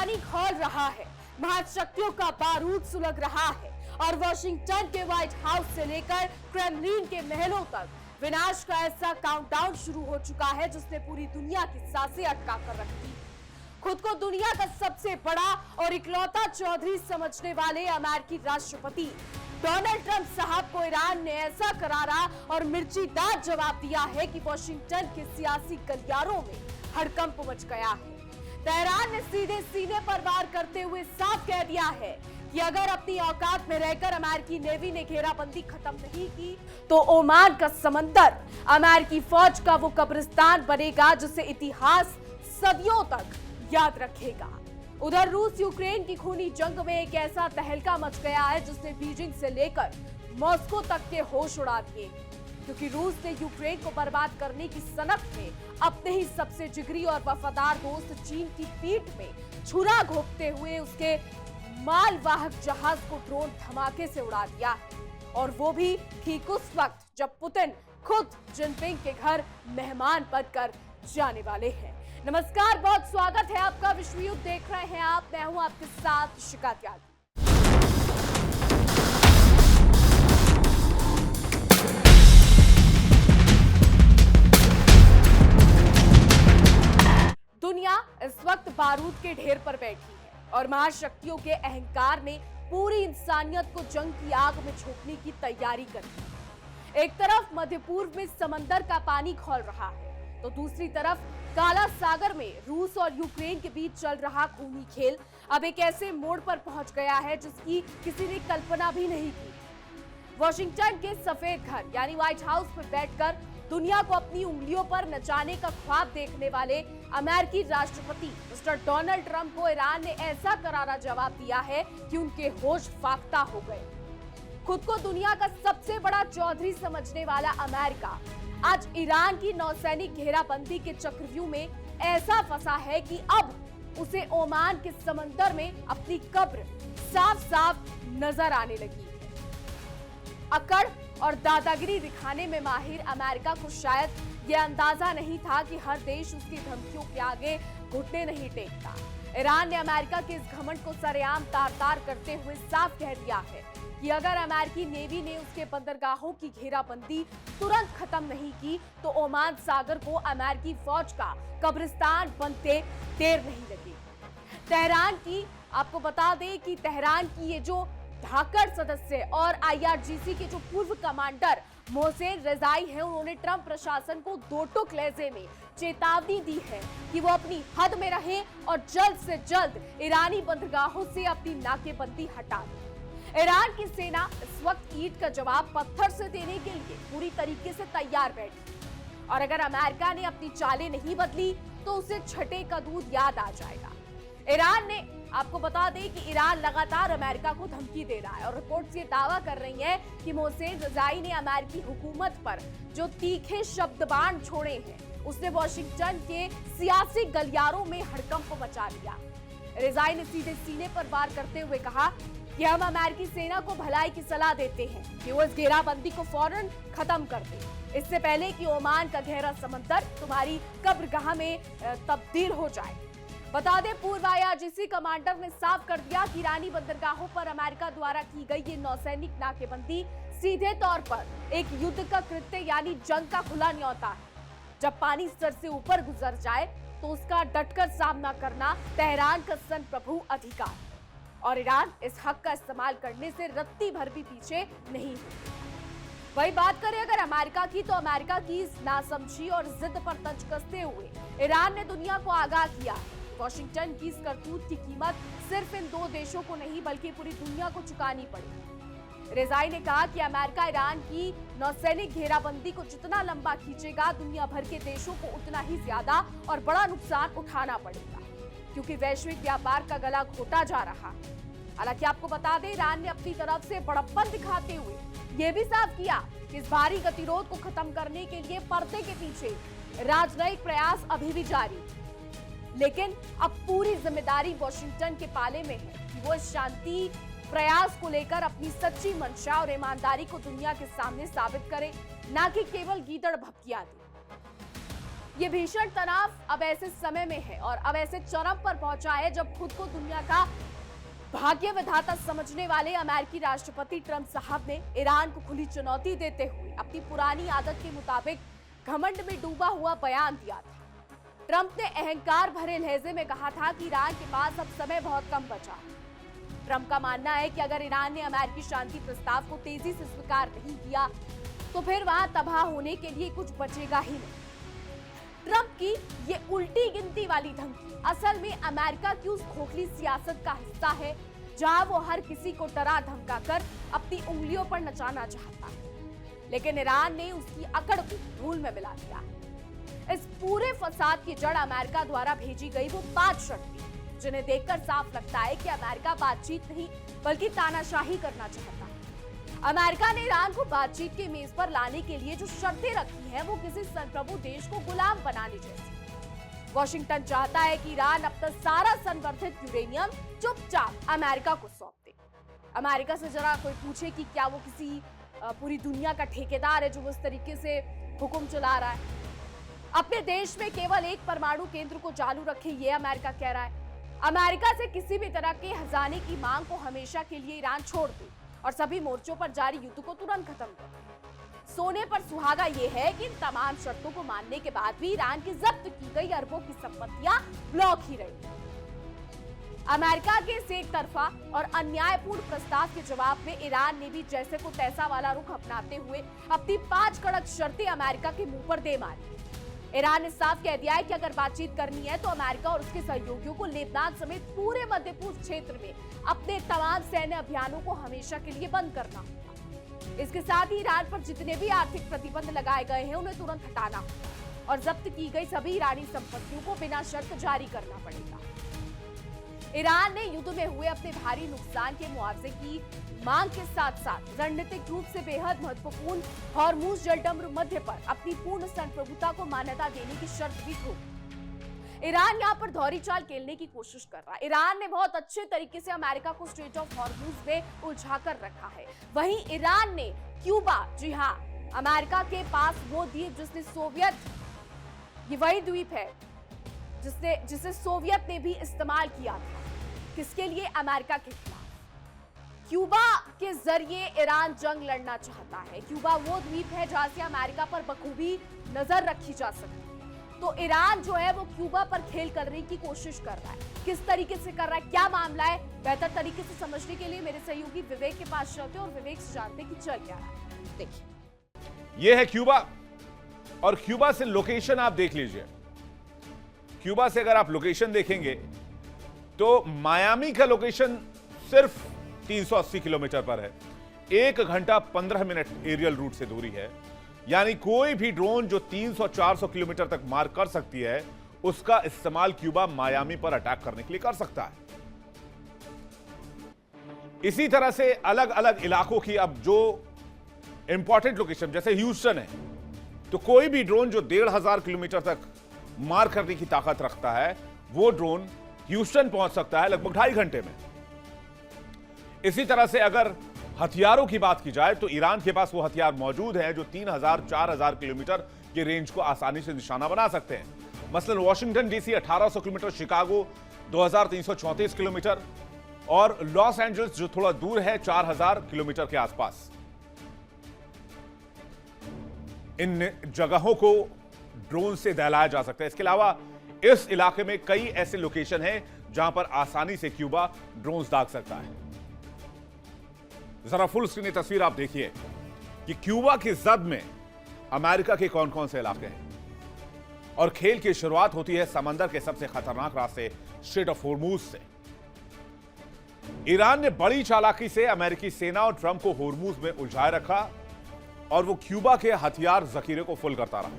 पानी खौल रहा है, महाशक्तियों का बारूद सुलग रहा है और वॉशिंगटन के व्हाइट हाउस से लेकर क्रेमलिन के महलों तक विनाश का ऐसा काउंटडाउन शुरू हो चुका है जिसने पूरी दुनिया की सांसें अटका कर रख दी। खुद को दुनिया का सबसे बड़ा और इकलौता चौधरी समझने वाले अमेरिकी राष्ट्रपति डोनाल्ड ट्रंप साहब को ईरान ने ऐसा करारा और मिर्चीदार जवाब दिया है कि वॉशिंगटन के सियासी गलियारों में हड़कंप मच गया है। तेहरान ने सीधे सीने पर वार करते हुए साफ कह दिया है कि अगर अपनी औकात में रहकर अमेरिकी नेवी ने घेराबंदी खत्म नहीं की तो ओमान का समंदर अमेरिकी फौज का वो कब्रिस्तान बनेगा जिसे इतिहास सदियों तक याद रखेगा। उधर रूस यूक्रेन की खूनी जंग में एक ऐसा तहलका मच गया है जिसने बीजिंग से लेकर मॉस्को तक के होश उड़ा दिए, क्योंकि रूस ने यूक्रेन को बर्बाद करने की सनक में अपने ही सबसे जिगरी और वफादार दोस्त चीन की पीठ में छुरा घोंपते हुए उसके मालवाहक जहाज को ड्रोन धमाके से उड़ा दिया है, और वो भी ठीक उस वक्त जब पुतिन खुद जिनपिंग के घर मेहमान बनकर जाने वाले हैं। नमस्कार, बहुत स्वागत है आपका। विश्व युद्ध देख रहे हैं आप, मैं हूं आपके साथ शिखा त्यागी। दुनिया इस वक्त बारूद के ढेर पर बैठी है और महाशक्तियों के अहंकार ने पूरी इंसानियत को जंग की आग में झोंकने की तैयारी कर दी। एक तरफ मध्य पूर्व में समंदर का पानी खौल रहा है तो दूसरी तरफ काला सागर में रूस और यूक्रेन के बीच चल रहा खूनी खेल अब एक ऐसे मोड़ पर पहुंच गया है जिसकी किसी ने कल्पना भी नहीं की। वॉशिंगटन के सफेद घर यानी व्हाइट हाउस पर बैठकर दुनिया को अपनी उंगलियों पर नचाने का ख्वाब देखने वाले अमेरिकी राष्ट्रपति मिस्टर डोनाल्ड ट्रंप को ईरान ने ऐसा करारा जवाब दिया है कि उनके होश फाख्ता हो गए। खुद को दुनिया का सबसे बड़ा चौधरी समझने वाला अमेरिका आज ईरान की नौसैनिक घेराबंदी के चक्रव्यूह में ऐसा फंसा है कि अब उसे ओमान के समंदर में अपनी कब्र साफ साफ नजर आने लगी है। अकड़ और दादागिरी दिखाने में माहिर अमेरिका को शायद यह अंदाजा नहीं था कि हर देश उसकी धमकियों के आगे घुटने नहीं टेकता। ईरान ने अमेरिका के इस घमंड को सरेआम तार-तार करते हुए साफ कह दिया है कि अगर अमेरिकी नेवी ने उसके बंदरगाहों की घेराबंदी तुरंत खत्म नहीं की तो ओमान सागर को अमेरिकी फौज का कब्रिस्तान बनते देर नहीं लगी। तेहरान की आपको बता दें कि तेहरान की ये जो धाकड़ सदस्य और IRGC के जो पूर्व कमांडर मोहसेन रजाई हैं, उन्होंने ट्रंप प्रशासन को दो टूक लहजे में चेतावनी दी है कि वो अपनी हद में रहें और जल्द से जल्द ईरानी बंदरगाहों से अपनी नाकेबंदी हटा दें। ईरान की सेना इस वक्त ईंट का जवाब पत्थर से देने के लिए पूरी तरीके से तैयार बैठी और अगर अमेरिका ने अपनी चालें नहीं बदली तो उसे छठे का दूध याद आ जाएगा। ईरान ने आपको बता दें कि ईरान लगातार अमेरिका को धमकी दे रहा है और रिपोर्ट्स ये दावा कर रही हैं कि मोहसेन रजाई ने अमेरिकी हुकूमत पर जो तीखे शब्दबाण छोड़े हैं उसने वॉशिंगटन के सियासी गलियारों में हड़कंप मचा दिया। रजाई ने सीधे सीने पर वार करते हुए कहा कि हम अमेरिकी सेना को भलाई की सलाह देते हैं कि वो इस घेराबंदी को फौरन खत्म कर दे, इससे पहले कि ओमान का गहरा समंदर तुम्हारी कब्रगाह में तब्दील हो जाए। बता दें, पूर्व IRGC कमांडर ने साफ कर दिया कि ईरानी बंदरगाहों पर अमेरिका द्वारा की गई ये नौसैनिक नाकेबंदी सीधे तौर पर एक युद्ध का कृत्य यानी जंग का खुला न्योता है। जब पानी सर से ऊपर गुजर जाए तो उसका डटकर सामना करना तेहरान का संप्रभु अधिकार और ईरान इस हक का इस्तेमाल करने से रत्ती भर भी पीछे नहीं है। वही बात करें अगर अमेरिका की, तो अमेरिका की इस नासमझी और जिद पर तंज कसते हुए ईरान ने दुनिया को आगाह किया वॉशिंगटन की इस करतूत की कीमत सिर्फ इन दो देशों को नहीं बल्कि पूरी दुनिया को चुकानी पड़ेगी। रजाई ने कहा कि अमेरिका ईरान की नौसैनिक घेराबंदी को जितना लंबा खींचेगा दुनिया भर के देशों को उतना ही ज्यादा और बड़ा नुकसान उठाना पड़ेगा, क्योंकि वैश्विक व्यापार का गला घोटा जा रहा है। हालांकि आपको बता दें, ईरान ने अपनी तरफ से बड़प्पन दिखाते हुए ये भी साफ किया कि इस भारी गतिरोध को खत्म करने के लिए पर्दे के पीछे राजनयिक प्रयास अभी भी जारी, लेकिन अब पूरी जिम्मेदारी वॉशिंगटन के पाले में है कि वो इस शांति प्रयास को लेकर अपनी सच्ची मंशा और ईमानदारी को दुनिया के सामने साबित करे, ना कि केवल गीदड़ भपकियां दे। ये भीषण तनाव अब ऐसे समय में है और अब ऐसे चरम पर पहुंचा है जब खुद को दुनिया का भाग्य विधाता समझने वाले अमेरिकी राष्ट्रपति ट्रंप साहब ने ईरान को खुली चुनौती देते हुए अपनी पुरानी आदत के मुताबिक घमंड में डूबा हुआ बयान दिया था। ट्रंप ने अहंकार भरे लहजे में कहा था कि ईरान के पास अब समय बहुत कम बचा है। ट्रंप का मानना है कि अगर ईरान ने अमेरिकी शांति प्रस्ताव को तेजी से स्वीकार नहीं किया तो फिर वहां तबाह होने के लिए कुछ बचेगा ही नहीं। ट्रंप की ये उल्टी गिनती वाली धमकी असल में अमेरिका की उस खोखली सियासत का हिस्सा है जहां वो हर किसी को डरा धमका कर अपनी उंगलियों पर नचाना चाहता है, लेकिन ईरान ने उसकी अकड़ को धूल में मिला दिया है। इस पूरे फसाद की जड़ अमेरिका द्वारा भेजी गई वो 5 शर्तें, जिन्हें देखकर साफ लगता है कि अमेरिका बातचीत नहीं बल्कि तानाशाही करना चाहता है। अमेरिका ने ईरान को बातचीत के मेज पर लाने के लिए जो शर्तें रखी हैं, वो किसी संप्रभु देश को गुलाम बनाने जैसी। वॉशिंगटन चाहता है कि ईरान अपना सारा संवर्धित यूरेनियम चुपचाप अमेरिका को सौंप दे। अमेरिका से जरा कोई पूछे कि क्या वो किसी पूरी दुनिया का ठेकेदार है जो उस तरीके से हुक्म चला रहा है। अपने देश में केवल एक परमाणु केंद्र को चालू रखे, ये अमेरिका कह रहा है। अमेरिका से किसी भी तरह के खजाने की मांग को हमेशा के लिए ईरान छोड़ दे और सभी मोर्चों पर जारी युद्ध को तुरंत खत्म कर। सोने पर सुहागा ये है कि इन तमाम शर्तों को मानने के बाद भी ईरान की जब्त की गई अरबों की संपत्तियां ब्लॉक ही रही। अमेरिका के इस एक तरफा और अन्यायपूर्ण प्रस्ताव के जवाब में ईरान ने भी जैसे को तैसा वाला रुख अपनाते हुए अपनी 5 कड़क शर्तें अमेरिका के मुंह पर दे मारी। ईरान ने साफ कह दिया है कि अगर बातचीत करनी है तो अमेरिका और उसके सहयोगियों को लेबनान समेत पूरे मध्य पूर्व क्षेत्र में अपने तमाम सैन्य अभियानों को हमेशा के लिए बंद करना होगा। इसके साथ ही ईरान पर जितने भी आर्थिक प्रतिबंध लगाए गए हैं उन्हें तुरंत हटाना होगा और जब्त की गई सभी ईरानी संपत्तियों को बिना शर्त जारी करना पड़ेगा। ईरान ने युद्ध में हुए अपने भारी नुकसान के मुआवजे की मांग के साथ साथ रणनीतिक रूप से बेहद महत्वपूर्ण हॉर्मुज जलडम्बर मध्य पर अपनी पूर्ण संप्रभुता को मान्यता देने की शर्त भी थी। ईरान यहां पर धौरी चाल खेलने की कोशिश कर रहा है। ईरान ने बहुत अच्छे तरीके से अमेरिका को स्ट्रेट ऑफ हॉर्मुज में उलझा कर रखा है। वहीं ईरान ने क्यूबा, जी हाँ, अमेरिका के पास वो द्वीप जिसने सोवियत, ये वही द्वीप है जिसे सोवियत ने भी इस्तेमाल किया था। किसके लिए? अमेरिका के खिलाफ। क्यूबा के जरिए ईरान जंग लड़ना चाहता है। क्यूबा वो द्वीप है जहां से अमेरिका पर बखूबी नजर रखी जा सकती है। तो ईरान जो है वो क्यूबा पर खेल करने की कोशिश कर रहा है। किस तरीके से कर रहा है, क्या मामला है, बेहतर तरीके से समझने के लिए मेरे सहयोगी विवेक के पास चलते और विवेक से जानते कि चल क्या रहा है। देखिए, ये है क्यूबा और क्यूबा से लोकेशन आप देख लीजिए। क्यूबा से अगर आप लोकेशन देखेंगे तो मायामी का लोकेशन सिर्फ 380 किलोमीटर पर है। 1 घंटा 15 मिनट एरियल रूट से दूरी है, यानी कोई भी ड्रोन जो 300-400 किलोमीटर तक मार कर सकती है उसका इस्तेमाल क्यूबा मायामी पर अटैक करने के लिए कर सकता है। इसी तरह से अलग अलग इलाकों की अब जो इंपॉर्टेंट लोकेशन जैसे ह्यूस्टन है, तो कोई भी ड्रोन जो 1500 किलोमीटर तक मार करने की ताकत रखता है वो ड्रोन ह्यूस्टन पहुंच सकता है लगभग 2.5 घंटे में। इसी तरह से अगर हथियारों की बात की जाए तो ईरान के पास वो हथियार मौजूद हैं जो 3000-4000 किलोमीटर के रेंज को आसानी से निशाना बना सकते हैं। मसलन Washington DC 1800 kilometre, Chicago 2334 kilometre और लॉस एंजल्स जो थोड़ा दूर है 4000 किलोमीटर के आसपास। इन जगहों को ड्रोन से दहलाया जा सकता है। इसके अलावा इस इलाके में कई ऐसे लोकेशन हैं जहां पर आसानी से क्यूबा ड्रोन्स दाग सकता है। जरा फुल स्क्रीन तस्वीर आप देखिए कि क्यूबा की जद में अमेरिका के कौन कौन से इलाके हैं और खेल की शुरुआत होती है समंदर के सबसे खतरनाक रास्ते स्ट्रेट ऑफ हॉर्मुज से। ईरान ने बड़ी चालाकी से अमेरिकी सेना और ट्रंप को हॉर्मुज में उलझाए रखा और वो क्यूबा के हथियार जखीरे को फुल करता रहा।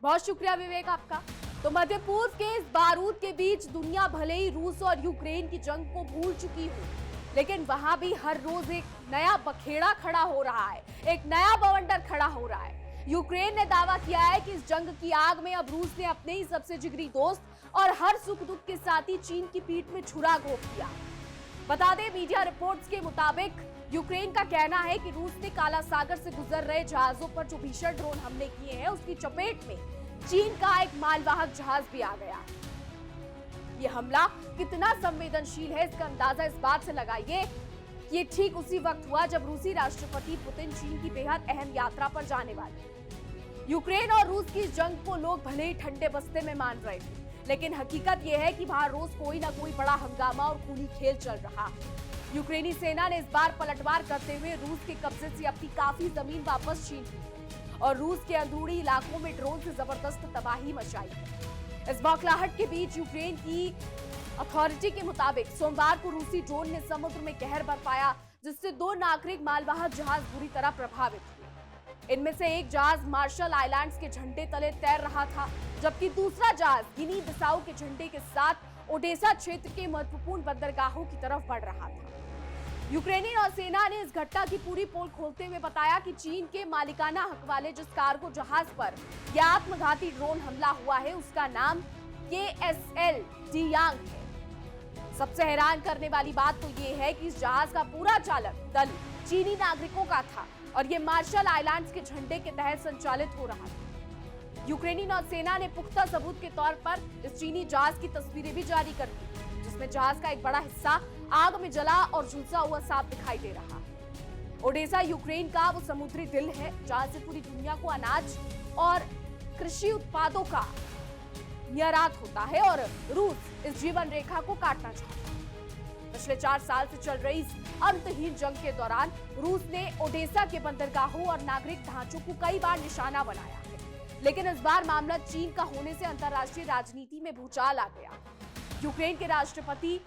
बहुत शुक्रिया विवेक आपका। तो मध्य पूर्व के इस बारूद के बीच दुनिया भले ही रूस और यूक्रेन की जंग को भूल चुकी हो, लेकिन वहां भी हर रोज एक नया बखेड़ा खड़ा हो रहा है, एक नया बवंडर खड़ा हो रहा है। यूक्रेन ने दावा किया है कि इस जंग की आग में अब रूस ने अपने ही सबसे जिगरी दोस्त और हर सुख दुख के साथी चीन की पीठ में छुरा घोंप दिया। बता दें, मीडिया रिपोर्ट्स के मुताबिक यूक्रेन का कहना है कि रूस ने काला सागर से गुजर रहे जहाजों पर जो भीषण ड्रोन हमले किए हैं उसकी चपेट में चीन का एक मालवाहक जहाज भी आ गया। ये हमला कितना संवेदनशील है, इसका अंदाजा इस बात से लगाइए कि ये ठीक उसी वक्त हुआ जब रूसी राष्ट्रपति पुतिन चीन की बेहद अहम यात्रा पर जाने वाले। यूक्रेन और रूस की जंग को लोग भले ही ठंडे बस्ते में मान रहे थे, लेकिन हकीकत यह है कि वहां रोज कोई ना कोई बड़ा हंगामा और खूनी खेल चल रहा। यूक्रेनी सेना ने इस बार पलटवार करते हुए रूस के कब्जे से अपनी काफी जमीन वापस छीन ली और रूस के अंदरूनी इलाकों में ड्रोन से जबरदस्त तबाही मचाई है। इस बौखलाहट के बीच यूक्रेन की अथॉरिटी के मुताबिक सोमवार को रूसी ड्रोन ने समुद्र में कहर बरपाया, जिससे 2 नागरिक मालवाहक जहाज बुरी तरह प्रभावित हुए। इनमें से एक जहाज मार्शल आइलैंड्स के झंडे तले तैर रहा था, जबकि दूसरा जहाज गिनी बिसाऊ के झंडे के साथ ओडेसा क्षेत्र के महत्वपूर्ण बंदरगाहों की तरफ बढ़ रहा था। यूक्रेनी नौसेना ने इस घटना की पूरी पोल खोलते हुए बताया कि चीन के मालिकाना हक वाले जिस कार्गो जहाज पर यह आत्मघाती ड्रोन हमला हुआ है, उसका नाम KSL डियांग है। सबसे हैरान करने वाली बात तो ये है कि इस जहाज का पूरा चालक दल चीनी नागरिकों का था और ये मार्शल आइलैंड्स के झंडे के तहत संचालित हो रहा था। यूक्रेनी नौसेना ने पुख्ता सबूत के तौर पर इस चीनी जहाज की तस्वीरें भी जारी कर दी, जिसमें जहाज का एक बड़ा हिस्सा आग में जला और झुलसा हुआ साफ दिखाई दे रहा है। ओडेसा यूक्रेन का वो समुद्री दिल है जहां से पूरी दुनिया को अनाज और कृषि उत्पादों का निर्यात होता है और रूस इस जीवन रेखा को काटना चाहता है। पिछले 4 साल से चल रही इस अंतहीन जंग के दौरान रूस ने ओडेसा के बंदरगाहों और नागरिक ढांचों को कई बार निशाना बनाया है, लेकिन इस बार मामला चीन का होने से अंतर्राष्ट्रीय राजनीति में भूचाल आ गया। यूक्रेन के राष्ट्रपति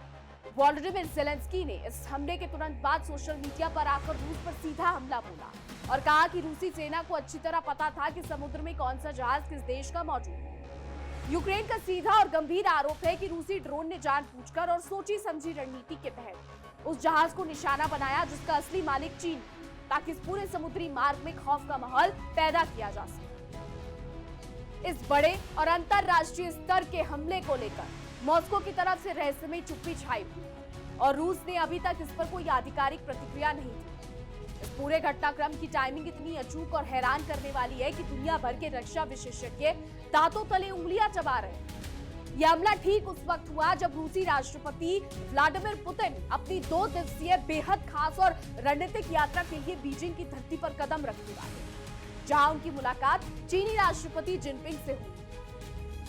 वोलोडिमिर ज़ेलेंस्की ने इस हमले के तुरंत बाद सोशल मीडिया पर आकर रूस पर सीधा हमला बोला और कहा कि रूसी सेना को अच्छी तरह पता था कि समुद्र में कौन सा जहाज किस देश का मौजूद है। यूक्रेन का सीधा और गंभीर आरोप है कि रूसी ड्रोन ने जानबूझकर और सोची समझी रणनीति के तहत उस जहाज को निशाना बनाया जिसका असली मालिक चीन, ताकि इस पूरे समुद्री मार्ग में खौफ का माहौल पैदा किया जा सके। इस बड़े और अंतरराष्ट्रीय स्तर के हमले को लेकर मॉस्को की तरफ से रहस्यमय चुप्पी छाई हुई और रूस ने अभी तक इस पर कोई आधिकारिक प्रतिक्रिया नहीं दी। इस पूरे घटनाक्रम की टाइमिंग इतनी अचूक और हैरान करने वाली है कि दुनिया भर के रक्षा विशेषज्ञ दांतों तले उंगलियां चबा रहे हैं। यह हमला ठीक उस वक्त हुआ जब रूसी राष्ट्रपति व्लादिमीर पुतिन अपनी 2 दिवसीय बेहद खास और रणनीतिक यात्रा के लिए बीजिंग की धरती पर कदम रखने वाले, जहां उनकी मुलाकात चीनी राष्ट्रपति जिनपिंग से हुई।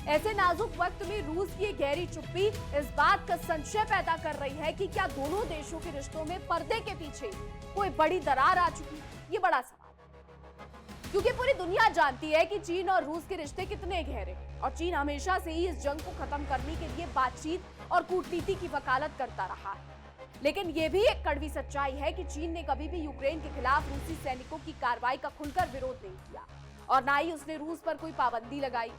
ऐसे नाजुक वक्त में रूस की गहरी चुप्पी इस बात का संशय पैदा कर रही है कि क्या दोनों देशों के रिश्तों में पर्दे के पीछे कोई बड़ी दरार आ चुकी है। ये बड़ा सवाल है, क्योंकि पूरी दुनिया जानती है कि चीन और रूस के रिश्ते कितने गहरे हैं और चीन हमेशा से ही इस जंग को खत्म करने के लिए बातचीत और कूटनीति की वकालत करता रहा है। लेकिन ये भी एक कड़वी सच्चाई है कि चीन ने कभी भी यूक्रेन के खिलाफ रूसी सैनिकों की कार्रवाई का खुलकर विरोध नहीं किया और ना ही उसने रूस पर कोई पाबंदी लगाई।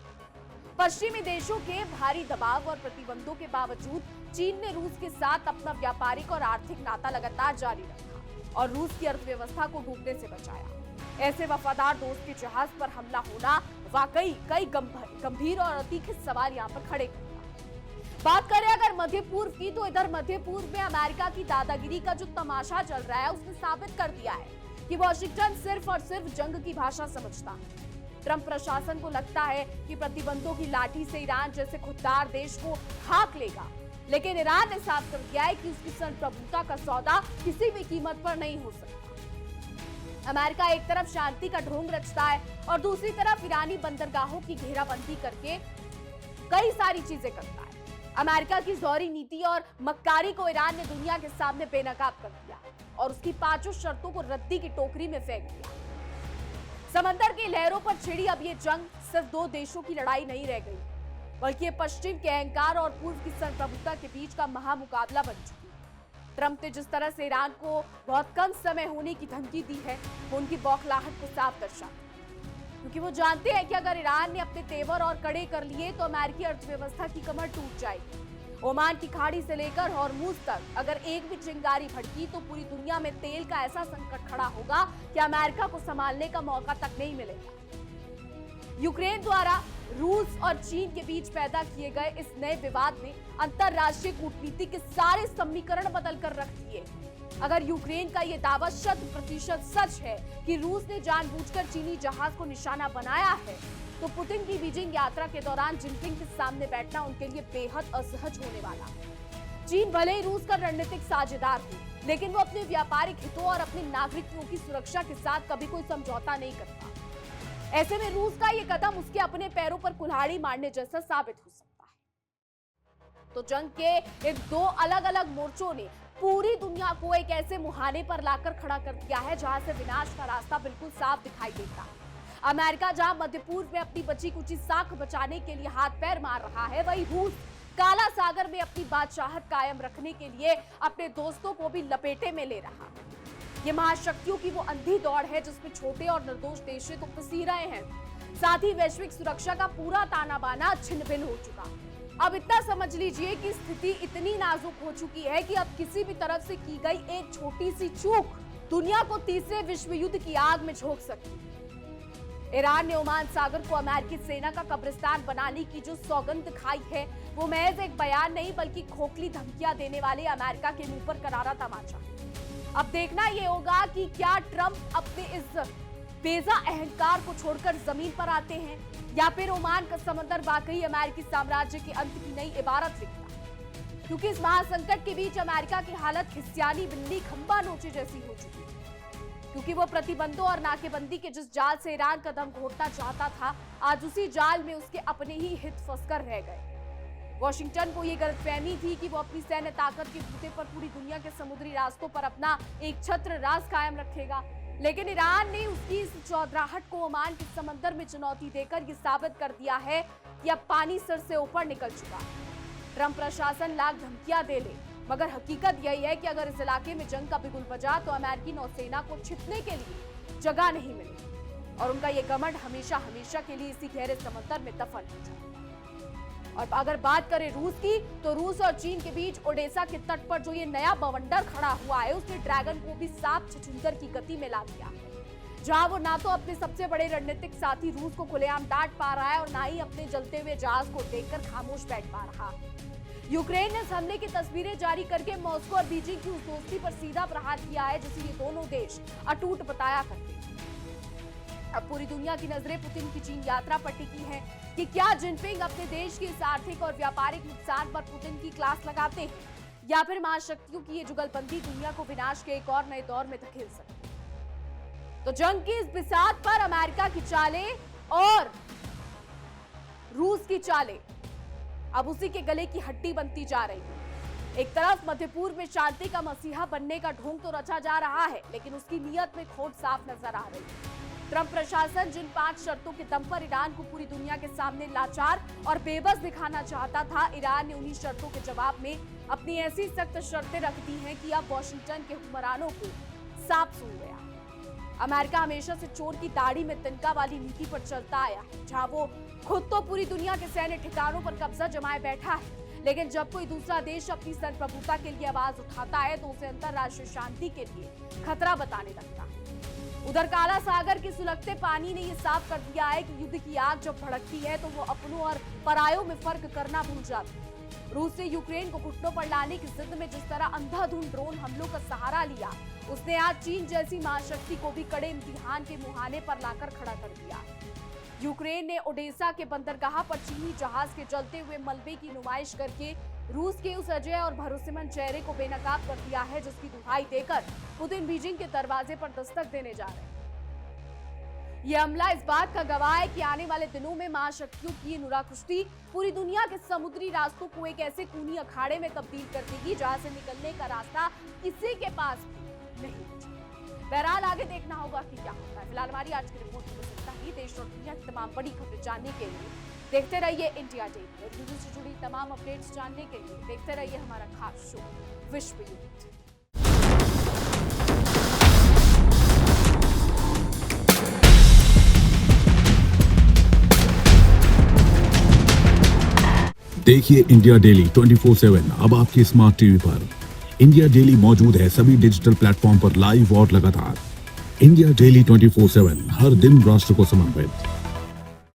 पश्चिमी देशों के भारी दबाव और प्रतिबंधों के बावजूद चीन ने रूस के साथ अपना व्यापारिक और आर्थिक नाता लगातार जारी रखा और रूस की अर्थव्यवस्था को डूबने से बचाया। ऐसे वफादार दोस्त के जहाज पर हमला होना वाकई कई गंभीर और अतीखित सवाल यहाँ पर खड़े करता। बात करें अगर मध्य पूर्व की, तो इधर मध्य पूर्व में अमेरिका की दादागिरी का जो तमाशा चल रहा है उसने साबित कर दिया है कि वॉशिंगटन सिर्फ और सिर्फ जंग की भाषा समझता है। ट्रंप प्रशासन को लगता है कि प्रतिबंधों की लाठी से ईरान जैसे खुददार देश को हाँक लेगा, लेकिन ईरान ने साफ कर दिया है कि उसकी संप्रभुता का सौदा किसी भी कीमत पर नहीं हो सकता। अमेरिका एक तरफ शांति का ढोंग रचता है और दूसरी तरफ ईरानी बंदरगाहों की घेराबंदी करके कई सारी चीजें करता है। अमेरिका की जौहरी नीति और मक्कारी को ईरान ने दुनिया के सामने बेनकाब कर दिया और उसकी 5 शर्तों को रद्दी की टोकरी में फेंक दिया। समंदर की लहरों पर छिड़ी अब ये जंग सिर्फ 2 देशों की लड़ाई नहीं रह गई, बल्कि ये पश्चिम के अहंकार और पूर्व की संप्रभुता के बीच का महामुकाबला बन चुकी है। ट्रंप ने जिस तरह से ईरान को बहुत कम समय होने की धमकी दी है, वो उनकी बौखलाहट को साफ दर्शाती है, क्योंकि वो जानते हैं कि अगर ईरान ने अपने तेवर और कड़े कर लिए तो अमेरिकी अर्थव्यवस्था की कमर टूट जाएगी। ओमान की खाड़ी से लेकर हॉर्मूज तक अगर एक भी चिंगारी भड़की तो पूरी दुनिया में तेल का ऐसा संकट खड़ा होगा कि अमेरिका को संभालने का मौका तक नहीं मिलेगा। यूक्रेन द्वारा रूस और चीन के बीच पैदा किए गए इस नए विवाद ने अंतरराष्ट्रीय कूटनीति के सारे समीकरण बदल कर रख दिए। अगर यूक्रेन का ये दावा 100% सच है कि रूस ने जानबूझकर चीनी जहाज को निशाना बनाया है, तो पुतिन की बीजिंग यात्रा के दौरान जिनपिंग के सामने बैठना उनके लिए बेहद असहज होने वाला है। चीन भले ही रूस का रणनीतिक साझेदार हो, लेकिन वो अपने व्यापारिक हितों और अपने नागरिकों की सुरक्षा के साथ कभी कोई समझौता नहीं करता। ऐसे में रूस का ये कदम उसके अपने पैरों पर कुल्हाड़ी मारने जैसा साबित हो सकता है। तो जंग के इन दो अलग अलग मोर्चों ने पूरी दुनिया को एक ऐसे मुहाने पर लाकर खड़ा कर दिया है जहां से विनाश का रास्ता बिल्कुल साफ दिखाई देता है। अमेरिका जहां मध्य पूर्व में अपनी बची कुची साख बचाने के लिए हाथ पैर मार रहा है, वहीं रूस काला सागर में अपनी बादशाहत कायम रखने के लिए अपने दोस्तों को भी लपेटे में ले रहा है। ये महाशक्तियों की वो अंधी दौड़ है जिसमें छोटे और निर्दोष देश तो पिसी रहे हैं, साथ ही वैश्विक सुरक्षा का पूरा ताना बाना छिन्न-भिन्न हो चुका। अब इतना समझ लीजिए कि स्थिति इतनी नाजुक हो चुकी है कि अब किसी भी तरफ से की गई एक छोटी सी चूक दुनिया को तीसरे विश्व युद्ध की आग में झोंक सकती है। ईरान ने ओमान सागर को अमेरिकी सेना का कब्रिस्तान बनाने की जो सौगंध खाई है, वो महज एक बयान नहीं बल्कि खोखली धमकियां देने वाले अमेरिका के मुंह पर करारा तमाचा। अब देखना ये होगा कि क्या ट्रंप अपने इस बेजा अहंकार को छोड़कर जमीन पर आते हैं या फिर ओमान का समंदर वाकई अमेरिकी साम्राज्य के अंत की नई इबारत लिखता। क्योंकि इस महासंकट के बीच अमेरिका की हालत खिसियानी बिल्ली खंबा नोचे जैसी हो चुकी है, क्योंकि वो प्रतिबंधों और नाकेबंदी के जिस जाल से ईरान कदम घोटना चाहता था, आज उसी जाल में उसके अपने ही हित फंसकर रह गए। वॉशिंगटन को ये गलतफहमी थी कि वो अपनी सैन्य ताकत के बूते पर पूरी दुनिया के समुद्री रास्तों पर अपना एक छत्र राज कायम रखेगा, लेकिन ईरान ने उसकी इस चौधराहट को ओमान के समंदर में चुनौती देकर ये साबित कर दिया है कि अब पानी सिर से ऊपर निकल चुका है। ट्रंप प्रशासन लाख धमकियां दे ले, मगर हकीकत यही है कि अगर इस इलाके में जंग का बिगुल बजा तो अमेरिकी नौसेना को छिपने के लिए जगह नहीं मिलेगी और उनका ये घमंड हमेशा हमेशा के लिए इसी गहरे समंदर में दफन हो जाएगा। और अगर बात करें रूस की, तो रूस और चीन के बीच ओडेसा के तट पर जो ये नया बवंडर खड़ा हुआ है, उसने ड्रैगन को भी सांप छछूंदर की गति में ला दिया है, जहां वो ना तो अपने सबसे बड़े रणनीतिक साथी रूस को खुलेआम डांट पा रहा है और ना ही अपने जलते हुए जहाज को देखकर खामोश बैठ पा रहा। यूक्रेन ने इस हमले की तस्वीरें जारी करके मॉस्को और बीजिंग की उस दोस्ती पर सीधा प्रहार किया है जिसे ये दोनों देश अटूट बताया करते हैं। अब पूरी दुनिया की नजरें पुतिन की चीन यात्रा पर टिकी हैं कि क्या जिनपिंग अपने देश के इस आर्थिक और व्यापारिक नुकसान पर पुतिन की क्लास लगाते हैं या फिर महाशक्तियों की ये जुगलबंदी दुनिया को विनाश के एक और नए दौर में धकेल सकती है। तो जंग की इस बिसात पर अमेरिका की चालें और रूस की चालें अब उसी के गले की हड्डी बनती जा रही है। एक तरफ मध्य पूर्व में शांति का मसीहा बनने का ढोंग तो रचा जा रहा है, लेकिन उसकी नीयत में खोट साफ नजर आ रही है। ट्रंप प्रशासन जिन 5 शर्तों के दम पर ईरान को पूरी दुनिया के सामने लाचार और बेबस दिखाना चाहता था, ईरान ने उन्हीं शर्तों के जवाब में अपनी ऐसी सख्त शर्तें रख दी हैं कि अब वॉशिंगटन के हुक्मरानों को साफ सूंघ गया। अमेरिका हमेशा से चोर की दाढ़ी में तिनका वाली नीति पर चलता आया, जहां वो खुद तो पूरी दुनिया के सैन्य ठिकानों पर कब्जा जमाए बैठा है, लेकिन जब कोई दूसरा देश अपनी संप्रभुता के लिए आवाज उठाता है तो उसे अंतरराष्ट्रीय शांति के लिए खतरा बताने लगता है। उधर काला सागर के सुलगते पानी ने यह साफ कर दिया है कि युद्ध की आग जब भड़कती है तो वो अपनों और परायों में फर्क करना भूल जाती है। रूस ने यूक्रेन को घुटनों पर लाने की जिद में जिस तरह अंधाधुंध ड्रोन हमलों का सहारा लिया, उसने आज चीन जैसी महाशक्ति को भी कड़े इम्तिहान के मुहाने पर लाकर खड़ा कर दिया। यूक्रेन ने ओडेसा के बंदरगाह पर चीनी जहाज के जलते हुए मलबे की नुमाइश करके रूस के उस अजय और भरोसेमंद चेहरे को बेनकाब कर दिया है जिसकी दुहाई देकर पुतिन बीजिंग के दरवाजे पर दस्तक देने जा रहे हैं। यह हमला इस बात का गवाह है कि आने वाले दिनों में महाशक्तियों की ये नुराकुश्ती पूरी दुनिया के समुद्री रास्तों को एक ऐसे खूनी अखाड़े में तब्दील कर देगी जहां से निकलने का रास्ता किसी के पास भी नहीं बचा। बहरहाल आगे देखना होगा कि क्या होता है। फिलहाल हमारी आज की रिपोर्ट में बस इतना ही। देश और दुनिया की तमाम बड़ी खबरें जानने के लिए देखते रहिए इंडिया डेली और न्यूज़ से जुड़ी तमाम अपडेट्स जानने के लिए देखते रहिए हमारा खास शो विश्व युद्ध। देखिए इंडिया डेली 24/7 अब आपके स्मार्ट टीवी पर। इंडिया डेली मौजूद है सभी डिजिटल प्लेटफॉर्म पर लाइव और लगातार। इंडिया डेली 24/7 हर दिन राष्ट्र को समर्पित।